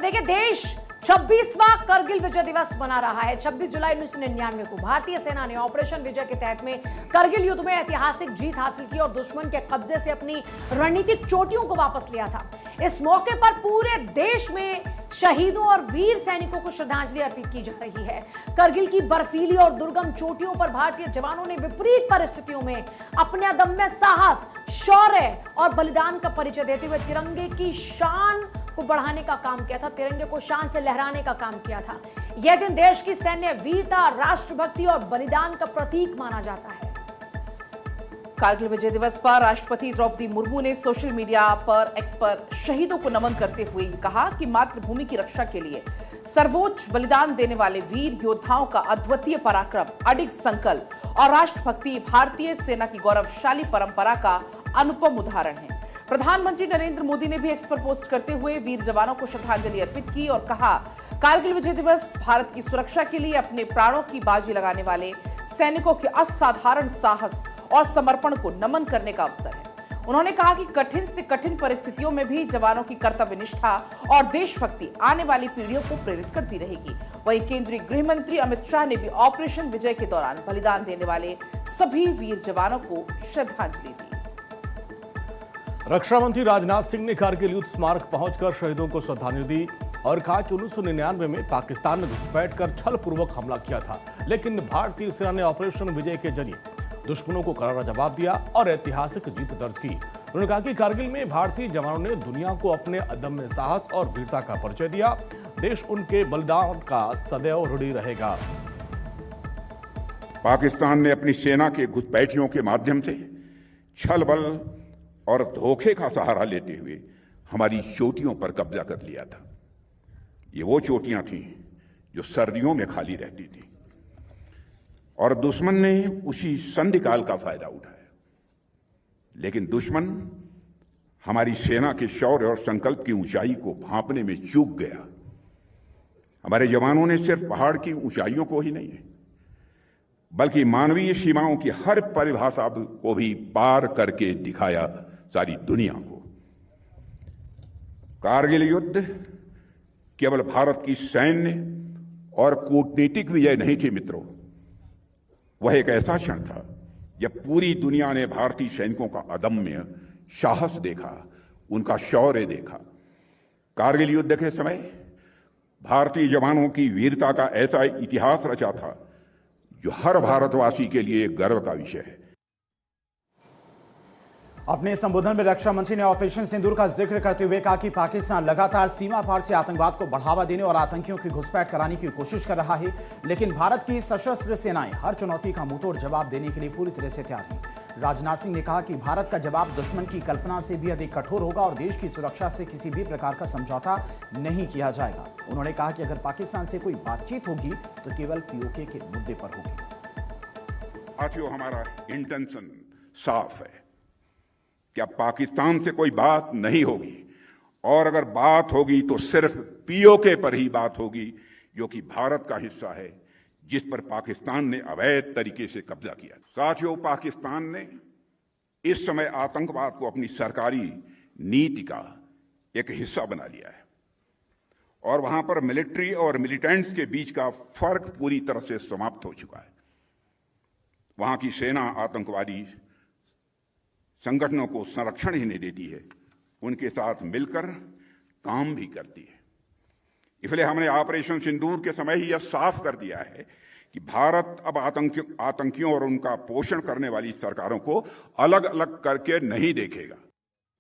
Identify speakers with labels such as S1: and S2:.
S1: देखिए, देश 26वां करगिल विजय दिवस मना रहा है। 26 जुलाई 1999 को भारतीय सेना ने ऑपरेशन विजय के तहत में करगिल युद्ध में ऐतिहासिक जीत हासिल की और दुश्मन के कब्जे से अपनी रणनीतिक चोटियों को वापस लिया था। इस मौके पर पूरे देश में शहीदों और वीर सैनिकों को श्रद्धांजलि अर्पित की जा रही है। करगिल की बर्फीली और दुर्गम चोटियों पर भारतीय जवानों ने विपरीत परिस्थितियों में अपने अदम्य साहस, शौर्य और बलिदान का परिचय देते हुए तिरंगे की शान को बढ़ाने का काम किया था, तिरंगे को शान से लहराने का काम किया था। यह दिन देश की सैन्य वीरता, राष्ट्रभक्ति और बलिदान का प्रतीक माना जाता है।
S2: कारगिल विजय दिवस पर राष्ट्रपति द्रौपदी मुर्मू ने सोशल मीडिया पर एक्स पर शहीदों को नमन करते हुए कहा कि मातृभूमि की रक्षा के लिए सर्वोच्च बलिदान देने वाले वीर योद्धाओं का अद्वितीय पराक्रम, अडिग संकल्प और राष्ट्रभक्ति भारतीय सेना की गौरवशाली परंपरा का अनुपम उदाहरण है। प्रधानमंत्री नरेंद्र मोदी ने भी एक्स पर पोस्ट करते हुए वीर जवानों को श्रद्धांजलि अर्पित की और कहा, कारगिल विजय दिवस भारत की सुरक्षा के लिए अपने प्राणों की बाजी लगाने वाले सैनिकों के असाधारण साहस और समर्पण को नमन करने का अवसर है। उन्होंने कहा कि कठिन से कठिन परिस्थितियों में भी जवानों की कर्तव्य निष्ठा और देशभक्ति आने वाली पीढ़ियों को प्रेरित करती रहेगी। वहीं केंद्रीय गृह मंत्री अमित शाह ने भी ऑपरेशन विजय के दौरान बलिदान देने वाले सभी वीर जवानों को श्रद्धांजलि दी।
S3: रक्षा मंत्री राजनाथ सिंह ने कारगिल युद्ध स्मारक पहुंचकर शहीदों को श्रद्धांजलि दी और कहा कि 1999 में पाकिस्तान ने घुसपैठ कर छलपूर्वक हमला किया था, लेकिन भारतीय सेना ने ऑपरेशन विजय के जरिए दुश्मनों को करारा जवाब दिया और ऐतिहासिक जीत दर्ज की। उन्होंने कहा कि कारगिल में भारतीय जवानों ने दुनिया को अपने अदम्य साहस और वीरता का परिचय दिया। देश उनके बलिदान का सदैव ऋणी रहेगा।
S4: पाकिस्तान ने अपनी सेना के घुसपैठियों के माध्यम से छल बल और धोखे का सहारा लेते हुए हमारी चोटियों पर कब्जा कर लिया था। ये वो चोटियां थीं जो सर्दियों में खाली रहती थी और दुश्मन ने उसी संधिकाल का फायदा उठाया। लेकिन दुश्मन हमारी सेना के शौर्य और संकल्प की ऊंचाई को भांपने में चूक गया। हमारे जवानों ने सिर्फ पहाड़ की ऊंचाइयों को ही नहीं बल्कि मानवीय सीमाओं की हर परिभाषा को भी पार करके दिखाया सारी दुनिया को। कारगिल युद्ध केवल भारत की सैन्य और कूटनीतिक विजय नहीं थी मित्रों, वह एक ऐसा क्षण था जब पूरी दुनिया ने भारतीय सैनिकों का अदम्य साहस देखा, उनका शौर्य देखा। कारगिल युद्ध के समय भारतीय जवानों की वीरता का ऐसा इतिहास रचा था जो हर भारतवासी के लिए एक गर्व का विषय है।
S5: अपने संबोधन में रक्षा मंत्री ने ऑपरेशन सिंदूर का जिक्र करते हुए कहा कि पाकिस्तान लगातार सीमा पार से आतंकवाद को बढ़ावा देने और आतंकियों की घुसपैठ कराने की कोशिश कर रहा है, लेकिन भारत की सशस्त्र सेनाएं हर चुनौती का मुंहतोड़ जवाब देने के लिए पूरी तरह से तैयार हैं। राजनाथ सिंह ने कहा कि भारत का जवाब दुश्मन की कल्पना से भी अधिक कठोर होगा और देश की सुरक्षा से किसी भी प्रकार का समझौता नहीं किया जाएगा। उन्होंने कहा कि अगर पाकिस्तान से कोई बातचीत होगी तो केवल पीओके के मुद्दे पर होगी।
S4: साथियों, हमारा इंटेंशन साफ है कि अब पाकिस्तान से कोई बात नहीं होगी और अगर बात होगी तो सिर्फ पीओके पर ही बात होगी, जो कि भारत का हिस्सा है, जिस पर पाकिस्तान ने अवैध तरीके से कब्जा किया। साथियों, पाकिस्तान ने इस समय आतंकवाद को अपनी सरकारी नीति का एक हिस्सा बना लिया है और वहां पर मिलिट्री और मिलिटेंट्स के बीच का फर्क पूरी तरह से समाप्त हो चुका है। वहां की सेना आतंकवादी संगठनों को संरक्षण ही नहीं देती है, उनके साथ मिलकर काम भी करती है। इसलिए हमने ऑपरेशन सिंदूर के समय ही यह साफ कर दिया है कि भारत अब आतंकियों और उनका पोषण करने वाली सरकारों को अलग अलग करके नहीं देखेगा।